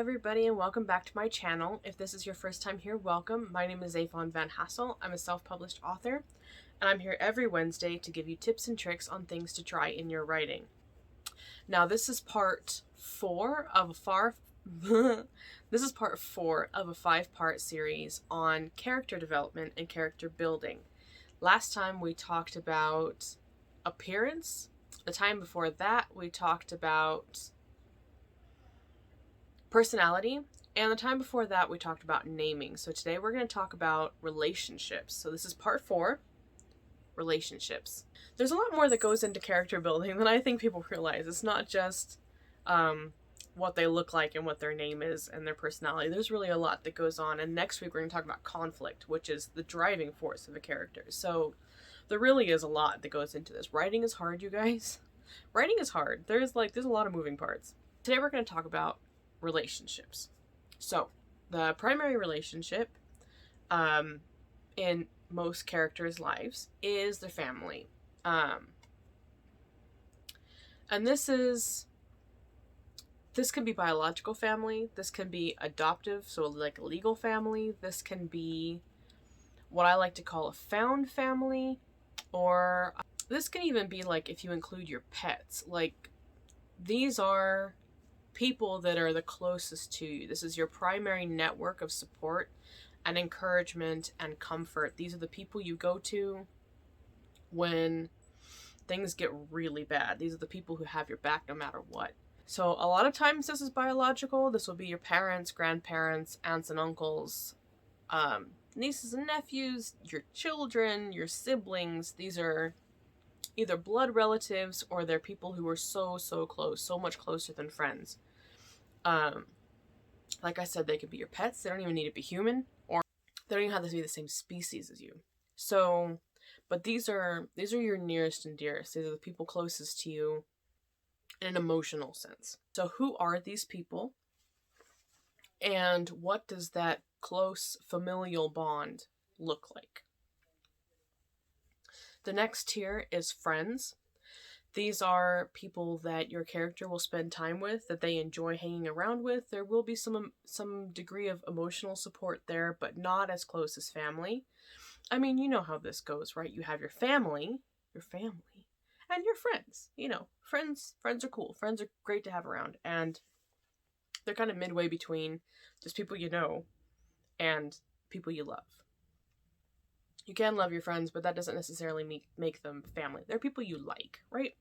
everybody, and welcome back to my channel. If this is your first time here, welcome. My name is Yvonne Van Hassel. I'm a self-published author, and I'm here every Wednesday to give you tips and tricks on things to try in your writing. Now, this is part 4 of a this is part 4 of a 5-part series on character development and character building. Last time we talked about appearance. The time before that we talked about personality, and the time before that we talked about naming. So today we're going to talk about relationships. So this is part 4, relationships. There's a lot more that goes into character building than I think people realize. It's not just what they look like and what their name is and their personality. There's really a lot that goes on, and next week we're going to talk about conflict, which is the driving force of a character. So there really is a lot that goes into this. Writing is hard, you guys. Writing is hard. There's a lot of moving parts. Today we're going to talk about relationships. So the primary relationship in most characters' lives is their family. And this can be biological family, this can be adoptive, so like a legal family, this can be what I like to call a found family, or this can even be like if you include your pets. Like, these are people that are the closest to you. This is your primary network of support and encouragement and comfort. These are the people you go to when things get really bad. These are the people who have your back no matter what. So a lot of times this is biological. This will be your parents, grandparents, aunts and uncles, nieces and nephews, your children, your siblings. These are either blood relatives or they're people who are so close, so much closer than friends. Like I said, they could be your pets. They don't even need to be human, or they don't even have to be the same species as you. So, but these are your nearest and dearest. These are the people closest to you in an emotional sense. So who are these people? And what does that close familial bond look like? The next tier is friends. These are people that your character will spend time with, that they enjoy hanging around with. There will be some degree of emotional support there, but not as close as family. I mean, you know how this goes, right? You have your family, and your friends. You know, friends are cool. Friends are great to have around, and they're kind of midway between just people you know and people you love. You can love your friends, but that doesn't necessarily make them family. They're people you like, right?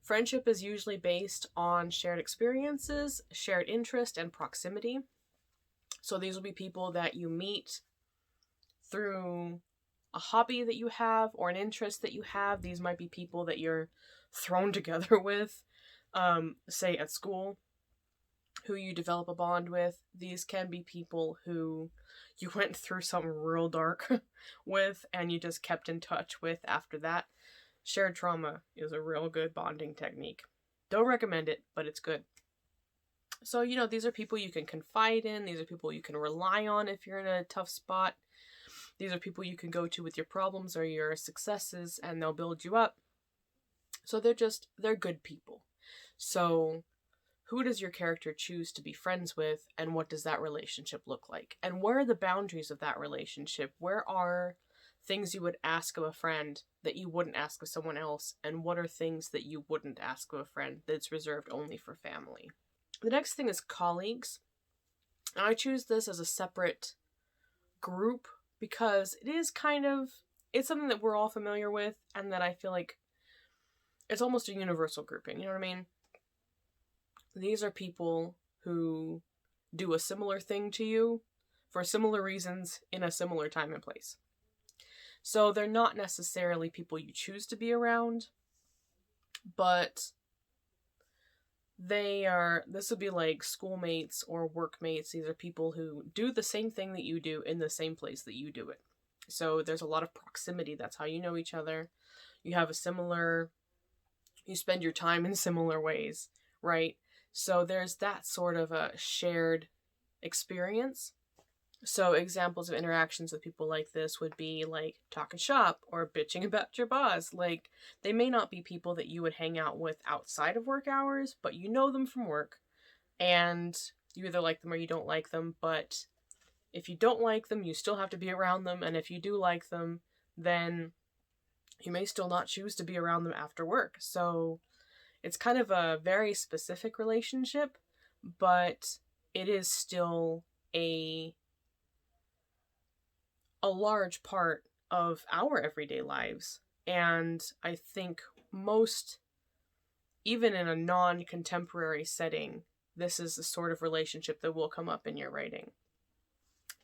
Friendship is usually based on shared experiences, shared interest, and proximity. So these will be people that you meet through a hobby that you have or an interest that you have. These might be people that you're thrown together with, say at school, who you develop a bond with. These can be people who you went through something real dark with and you just kept in touch with after that. Shared trauma is a real good bonding technique. Don't recommend it, but it's good. So, you know, these are people you can confide in. These are people you can rely on if you're in a tough spot. These are people you can go to with your problems or your successes, and they'll build you up. So they're good people. So who does your character choose to be friends with, and what does that relationship look like? And where are the boundaries of that relationship? Where are things you would ask of a friend that you wouldn't ask of someone else? And what are things that you wouldn't ask of a friend that's reserved only for family? The next thing is colleagues. And I choose this as a separate group because it's something that we're all familiar with, and that I feel like it's almost a universal grouping. You know what I mean? These are people who do a similar thing to you for similar reasons in a similar time and place. So they're not necessarily people you choose to be around, but this would be like schoolmates or workmates. These are people who do the same thing that you do in the same place that you do it. So there's a lot of proximity. That's how you know each other. You spend your time in similar ways, right? So there's that sort of a shared experience. So examples of interactions with people like this would be like talking shop or bitching about your boss. Like, they may not be people that you would hang out with outside of work hours, but you know them from work, and You either like them or you don't like them, but if you don't like them, you still have to be around them, and if you do like them, then you may still not choose to be around them after work. So it's kind of a very specific relationship, but it is still a large part of our everyday lives. And I think most, even in a non-contemporary setting, this is the sort of relationship that will come up in your writing.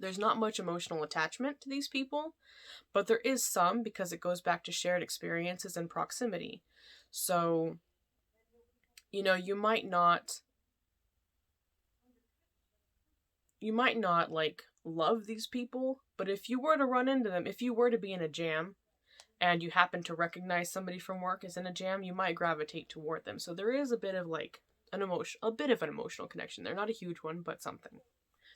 There's not much emotional attachment to these people, but there is some, because it goes back to shared experiences and proximity. So, you know, you might not like love these people, but if you were to run into them, if you were to be in a jam and you happen to recognize somebody from work is in a jam, you might gravitate toward them. So there is a bit of like an emotional connection there. Not a huge one, but something.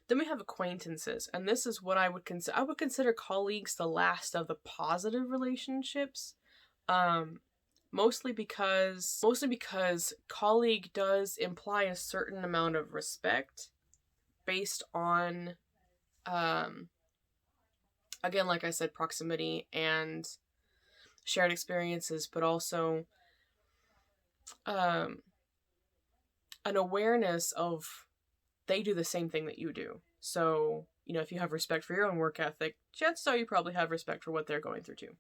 Then we have acquaintances, and this is what I would consider colleagues the last of the positive relationships. Mostly because colleague does imply a certain amount of respect based on, again, like I said, proximity and shared experiences, but also an awareness of they do the same thing that you do. So, you know, if you have respect for your own work ethic, chances are you probably have respect for what they're going through too.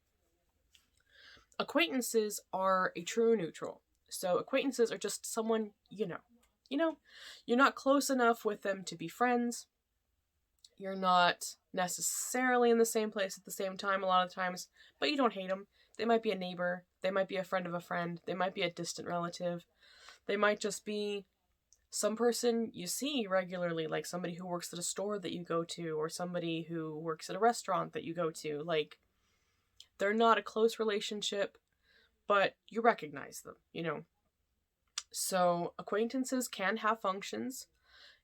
Acquaintances are a true neutral. So acquaintances are just someone you know. You know, you're not close enough with them to be friends. You're not necessarily in the same place at the same time a lot of times, but you don't hate them. They might be a neighbor. They might be a friend of a friend. They might be a distant relative. They might just be some person you see regularly, like somebody who works at a store that you go to, or somebody who works at a restaurant that you go to. Like, they're not a close relationship, but you recognize them, you know. So acquaintances can have functions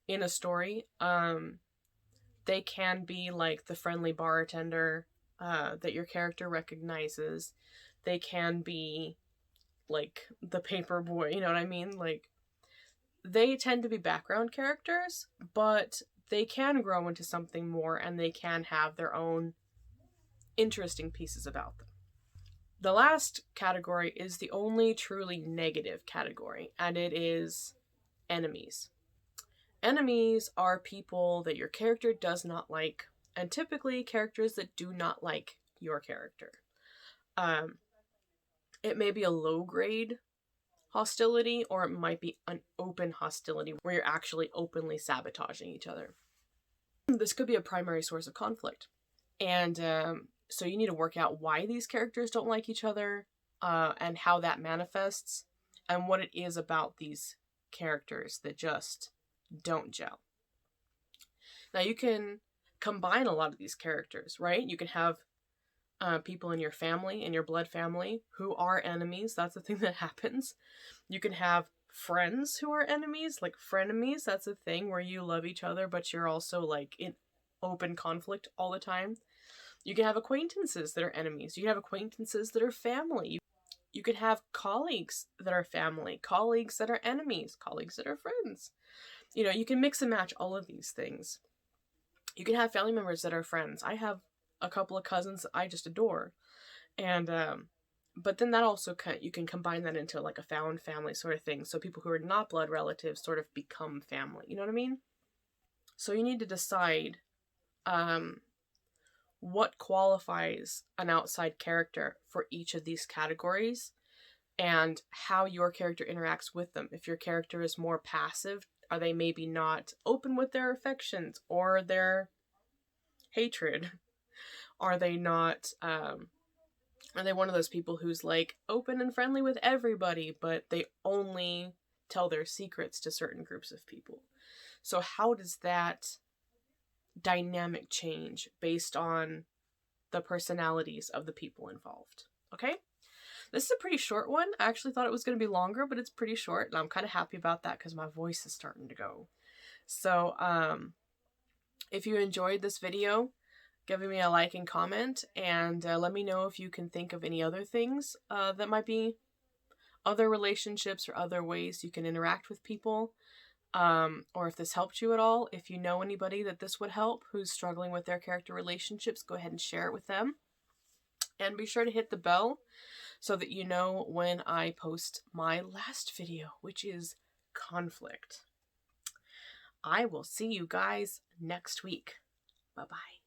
in a story. They can be like the friendly bartender that your character recognizes. They can be like the paper boy, you know what I mean? Like, they tend to be background characters, but they can grow into something more, and they can have their own interesting pieces about them. The last category is the only truly negative category, and it is enemies. Enemies are people that your character does not like, and typically characters that do not like your character. It may be a low-grade hostility, or it might be an open hostility where you're actually openly sabotaging each other. This could be a primary source of conflict. And so you need to work out why these characters don't like each other, and how that manifests, and what it is about these characters that just don't gel. Now, you can combine a lot of these characters, right? You can have people in your family, in your blood family, who are enemies. That's the thing that happens. You can have friends who are enemies, like frenemies. That's a thing where you love each other, but you're also like in open conflict all the time. You can have acquaintances that are enemies. You can have acquaintances that are family. You can have colleagues that are family, colleagues that are enemies, colleagues that are friends. You know, you can mix and match all of these things. You can have family members that are friends. I have a couple of cousins I just adore. And, but then that also you can combine that into like a found family sort of thing. So people who are not blood relatives sort of become family. You know what I mean? So you need to decide what qualifies an outside character for each of these categories, and how your character interacts with them. If your character is more passive, are they maybe not open with their affections or their hatred? Are they not, are they one of those people who's like open and friendly with everybody, but they only tell their secrets to certain groups of people? So how does that dynamic change based on the personalities of the people involved? Okay? This is a pretty short one. I actually thought it was going to be longer, but it's pretty short, and I'm kind of happy about that because my voice is starting to go. So, if you enjoyed this video, give me a like and comment, and let me know if you can think of any other things that might be other relationships or other ways you can interact with people. or if this helped you at all. If you know anybody that this would help who's struggling with their character relationships, go ahead and share it with them. And be sure to hit the bell so that you know when I post my last video, which is conflict. I will see you guys next week. Bye-bye.